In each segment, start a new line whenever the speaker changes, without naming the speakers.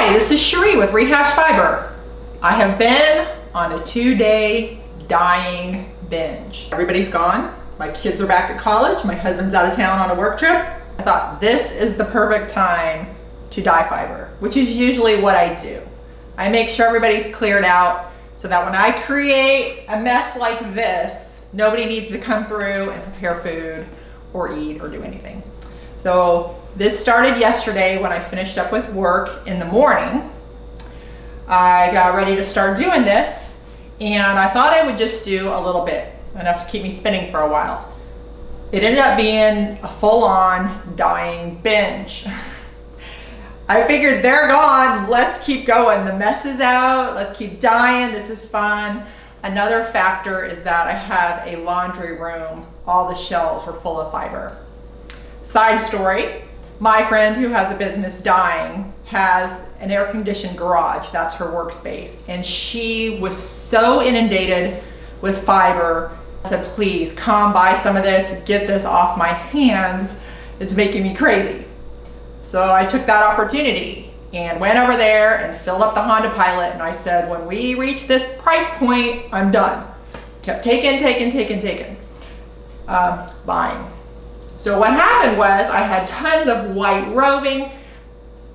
Hi, this is Shiree with Rehash Fiber. I have been on a 2-day dyeing binge. Everybody's gone. My kids are back at college. My husband's out of town on a work trip. I thought this is the perfect time to dye fiber, which is usually what I do. I make sure everybody's cleared out so that when I create a mess like this, nobody needs to come through and prepare food or eat or do anything. So this started yesterday when I finished up with work in the morning. I got ready to start doing this and I thought I would just do a little bit, enough to keep me spinning for a while. It ended up being a full-on dyeing binge. I figured they're gone, let's keep going. The mess is out, let's keep dyeing, this is fun. Another factor is that I have a laundry room. All the shelves were full of fiber. Side story, my friend who has a business dyeing has an air-conditioned garage. That's her workspace. And she was so inundated with fiber. I said, please come buy some of this, get this off my hands. It's making me crazy. So I took that opportunity and went over there and filled up the Honda Pilot. And I said, when we reach this price point, I'm done. Kept taking, buying. So what happened was I had tons of white roving.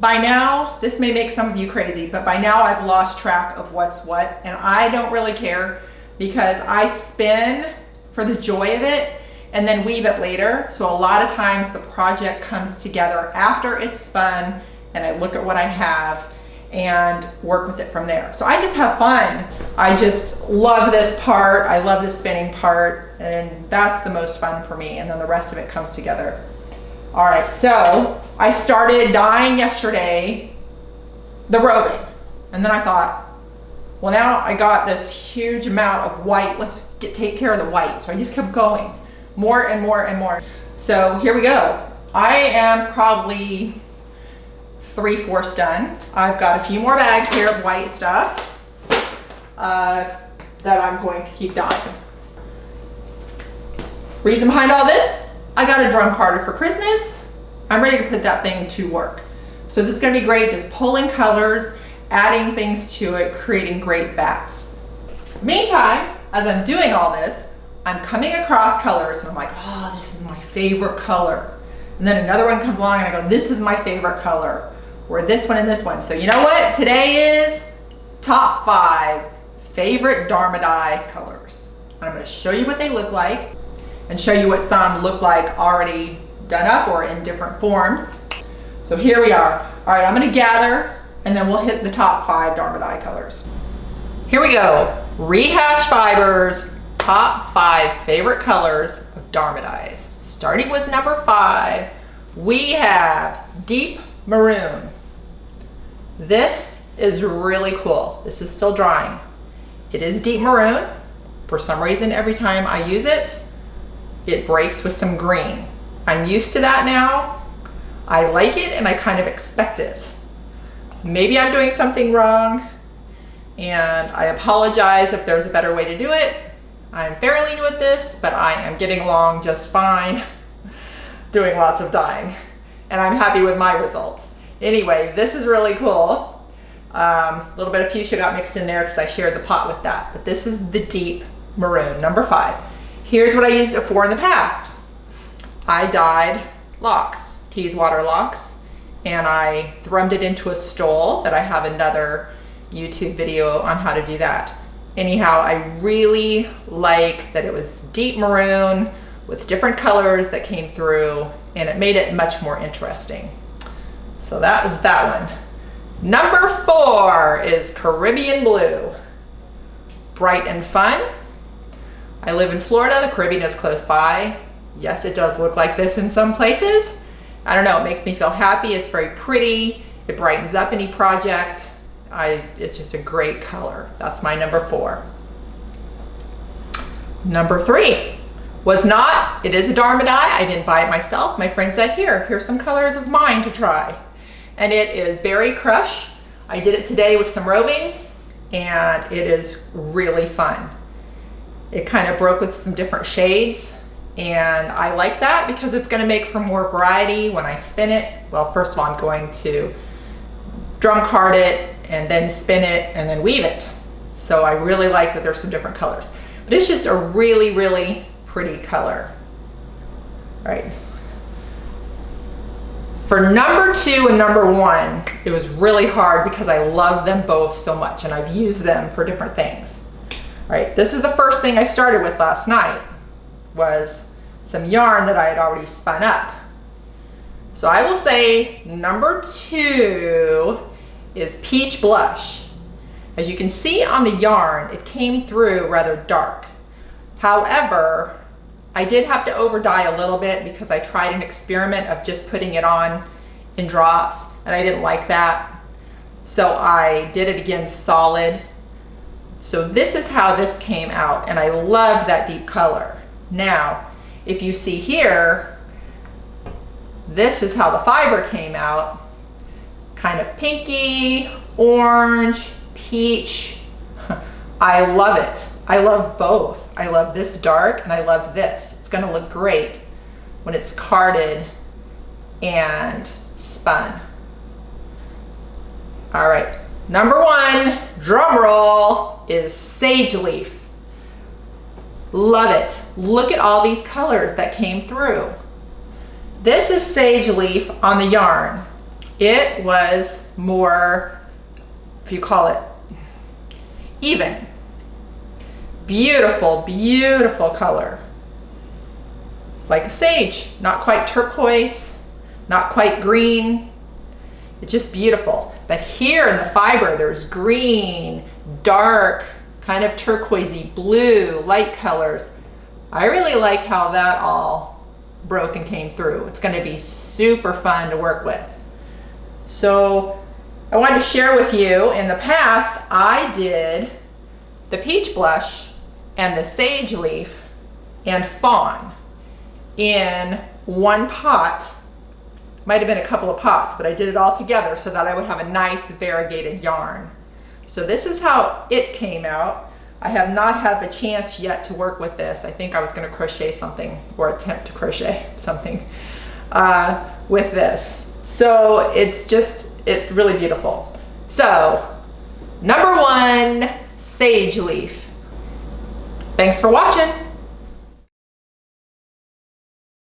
By now, this may make some of you crazy, but by now I've lost track of what's what, and I don't really care because I spin for the joy of it and then weave it later. So a lot of times the project comes together after it's spun and I look at what I have and work with it from there. So I just have fun. I just love this part. I love the spinning part, and that's the most fun for me. And then the rest of it comes together. All right, so I started dyeing yesterday, the roving. And then I thought, well, now I got this huge amount of white. Let's take care of the white. So I just kept going more and more and more. So here we go. I am probably 3/4 done. I've got a few more bags here of white stuff that I'm going to keep dyeing. Reason behind all this, I got a drum carder for Christmas. I'm ready to put that thing to work. So this is gonna be great, just pulling colors, adding things to it, creating great bats. Meantime, as I'm doing all this, I'm coming across colors and I'm like, oh, this is my favorite color. And then another one comes along and I go, this is my favorite color. Or this one and this one. So you know what? Today is top 5 favorite Dharma Dye colors. And I'm going to show you what they look like and show you what some look like already done up or in different forms. So here we are. All right, I'm going to gather and then we'll hit the top 5 Dharma Dye colors. Here we go. Rehash Fiber's top 5 favorite colors of Dharma Dyes. Starting with number 5, we have Deep Maroon. This is really cool. This is still drying. It is deep maroon. For some reason, every time I use it, it breaks with some green. I'm used to that now. I like it and I kind of expect it. Maybe I'm doing something wrong and I apologize if there's a better way to do it. I'm fairly new at this, but I am getting along just fine doing lots of dyeing and I'm happy with my results. Anyway, this is really cool. A little bit of fuchsia got mixed in there because I shared the pot with that. But this is the deep maroon, number 5. Here's what I used it for in the past. I dyed locks, Teeswater locks, and I thrummed it into a stole that I have another YouTube video on how to do that. Anyhow, I really like that it was deep maroon with different colors that came through, and it made it much more interesting. So that was that one. Number 4 is Caribbean Blue. Bright and fun. I live in Florida, the Caribbean is close by. Yes, it does look like this in some places. I don't know, it makes me feel happy. It's very pretty. It brightens up any project. It's just a great color. That's my number 4. Number 3 was not, it is a Dharma Dye. I didn't buy it myself. My friend said, here's some colors of mine to try. And it is Berry Crush. I did it today with some roving and it is really fun. It kind of broke with some different shades and I like that because it's going to make for more variety when I spin it. Well, first of all, I'm going to drum card it and then spin it and then weave it. So I really like that there's some different colors, but it's just a really, really pretty color. All right. For number 2 and number 1, it was really hard because I love them both so much and I've used them for different things. All right, this is the first thing I started with last night, was some yarn that I had already spun up. So I will say number 2 is Peach Blush. As you can see on the yarn, it came through rather dark. However, I did have to over dye a little bit because I tried an experiment of just putting it on in drops and I didn't like that. So I did it again solid. So this is how this came out and I love that deep color. Now, if you see here, this is how the fiber came out. Kind of pinky, orange, peach. I love it. I love both. I love this dark and I love this. It's gonna look great when it's carded and spun. All right, number 1, drum roll, is Sage Leaf. Love it. Look at all these colors that came through. This is Sage Leaf on the yarn. It was more, if you call it, even. Beautiful, beautiful color. Like a sage, not quite turquoise, not quite green. It's just beautiful. But here in the fiber, there's green, dark, kind of turquoisey blue, light colors. I really like how that all broke and came through. It's going to be super fun to work with. So I wanted to share with you, in the past, I did the Peach Blush and the Sage Leaf and Fawn in one pot. Might have been a couple of pots, but I did it all together so that I would have a nice variegated yarn. So this is how it came out. I have not had the chance yet to work with this. I think I was going to crochet something or attempt to crochet something with this. So it's really beautiful. So number 1, Sage Leaf. Thanks for watching.